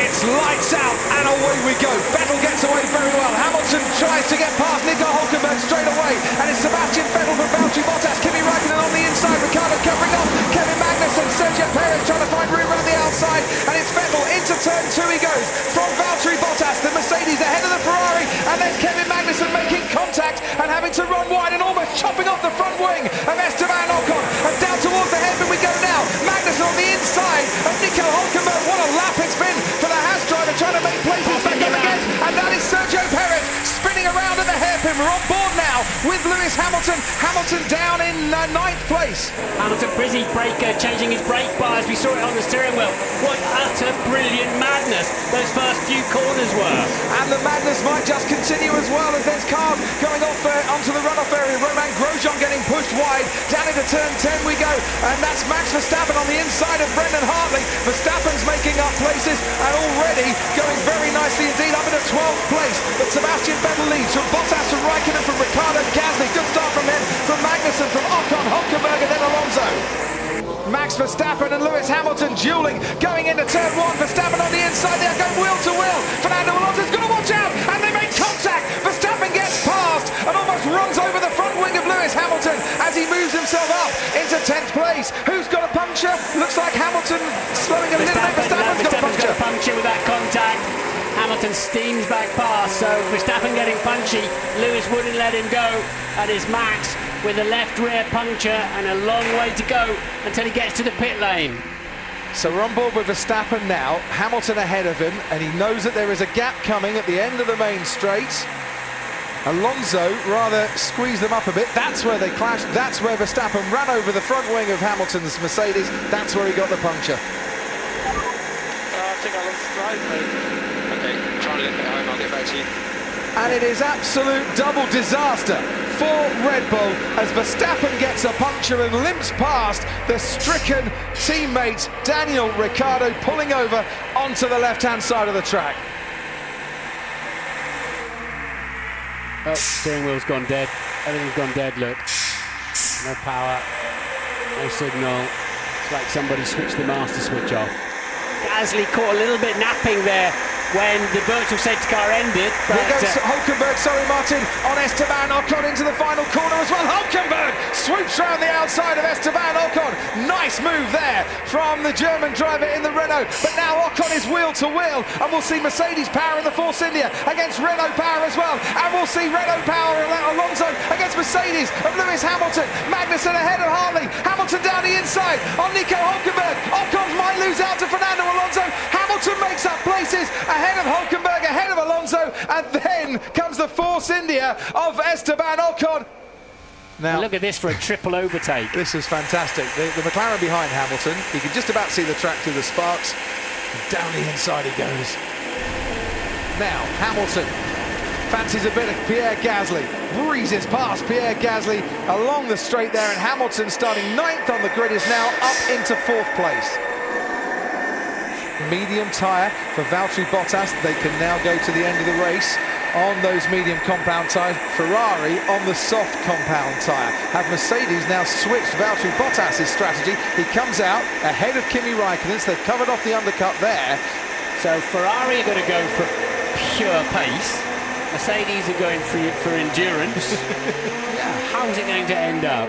It's lights out and away we go. Vettel gets away very well. Hamilton tries to get past Nico Hülkenberg straight away, and it's Sebastian Vettel from Valtteri Bottas. Kimi Räikkönen on the inside, Ricciardo covering off, Kevin Magnussen, Sergio Perez trying to find room around the outside, and it's Vettel into turn 2 he goes from Valtteri Bottas, the Mercedes ahead of the Ferrari, and there's Kevin Magnussen making contact and having to run wide and almost chopping off the front wing of Esteban Ocon, and down towards the hairpin we go now. Magnussen on the inside of Nico Hülkenberg. What a lap it's been for the Haas driver, trying to make places back up again, and that is Sergio Perez spinning around at the hairpin. We're on board now with Lewis Hamilton. Hamilton down in 9th place. Hamilton busy changing his brake bars. We saw it on the steering wheel. What utter brilliant madness those first few corners were. And the madness might just continue as well, as there's cars going off onto the runoff area. Romain Grosjean getting pushed wide. Down into turn 10 we go, and that's Max Verstappen on the inside of Brendan Hartley. Verstappen's making up places and already going very nicely indeed, up into 12th place. But Sebastian Vettel leads from Bottas, from Räikkönen, from Ricciardo, Gasly. Good start from him, from Magnussen, from Ocon, Hülkenberg, and then Alonso. Max Verstappen and Lewis Hamilton dueling, going into turn 1. Verstappen on the inside, they're going wheel to wheel. Fernando Alonso's going to watch out, and they make contact. Verstappen gets past and almost runs over the front wing of Lewis Hamilton as he moves himself up into 10th place. Who's got a puncture? Looks like Hamilton slowing a little bit. Verstappen's got a puncture with that contact. Hamilton steams back past, so Verstappen getting punchy. Lewis wouldn't let him go, and it's Max with a left rear puncture and a long way to go until he gets to the pit lane. So we're on board with Verstappen now, Hamilton ahead of him, and he knows that there is a gap coming at the end of the main straight. Alonso rather squeezed them up a bit. That's where they clashed. That's where Verstappen ran over the front wing of Hamilton's Mercedes. That's where he got the puncture. I think I lost drive, mate. Okay, try and limp it home, I'll get back to you. And it is absolute double disaster for Red Bull as Verstappen gets a puncture and limps past the stricken teammate Daniel Ricciardo, pulling over onto the left-hand side of the track. Oh, steering wheel's gone dead. Everything's gone dead, look. No power, no signal. It's like somebody switched the master switch off. Gasly caught a little bit napping there when the virtual safety car ended. Here goes Hülkenberg, sorry Martin, on Esteban Ocon into the final corner as well. Hülkenberg swoops round the outside of Esteban Ocon. Nice move there from the German driver in the Renault. But now Ocon is wheel to wheel, and we'll see Mercedes power in the Force India against Renault power as well. And we'll see Renault power Alonso against Mercedes of Lewis Hamilton. Magnussen ahead of Hartley. Hamilton down the inside on Nico Hülkenberg. Ocon might lose out to Fernando Alonso. Hamilton makes up places ahead of Hülkenberg, ahead of Alonso, and then comes the Force India of Esteban Ocon. Now look at this for a triple overtake. This is fantastic. The McLaren behind Hamilton, you can just about see the track through the sparks. Down the inside he goes. Now Hamilton fancies a bit of Pierre Gasly, breezes past Pierre Gasly along the straight there, and Hamilton, starting 9th on the grid, is now up into 4th place. Medium tyre for Valtteri Bottas. They can now go to the end of the race on those medium compound tyres. Ferrari on the soft compound tyre. Have Mercedes now switched Valtteri Bottas' strategy? He comes out ahead of Kimi Räikkönen, so they've covered off the undercut there. So Ferrari are going to go for pure pace. Mercedes are going for endurance. Yeah. How's it going to end up?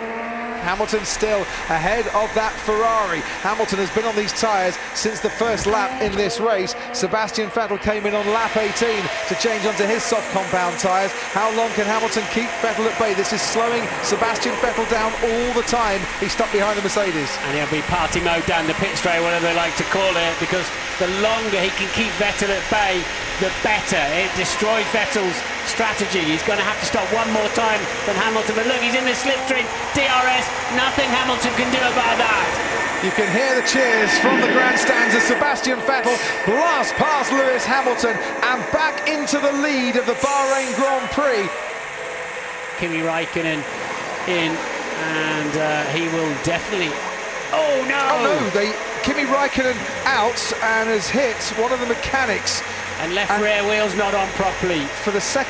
Hamilton still ahead of that Ferrari. Hamilton has been on these tyres since the first lap in this race. Sebastian Vettel came in on lap 18 to change onto his soft compound tyres. How long can Hamilton keep Vettel at bay? This is slowing Sebastian Vettel down all the time. He's stuck behind the Mercedes. And he'll be party mode down the pit straight, whatever they like to call it, because the longer he can keep Vettel at bay, the better. It destroys Vettel's strategy. He's going to have to stop one more time than Hamilton. But look, he's in the slipstream. DRS, nothing Hamilton can do about that. You can hear the cheers from the grandstands as Sebastian Vettel blasts past Lewis Hamilton and back into the lead of the Bahrain Grand Prix. Kimi Räikkönen in, and he will definitely... Oh no! Oh no, Kimi Räikkönen out and has hit one of the mechanics. And left rear wheel's not on properly. For the second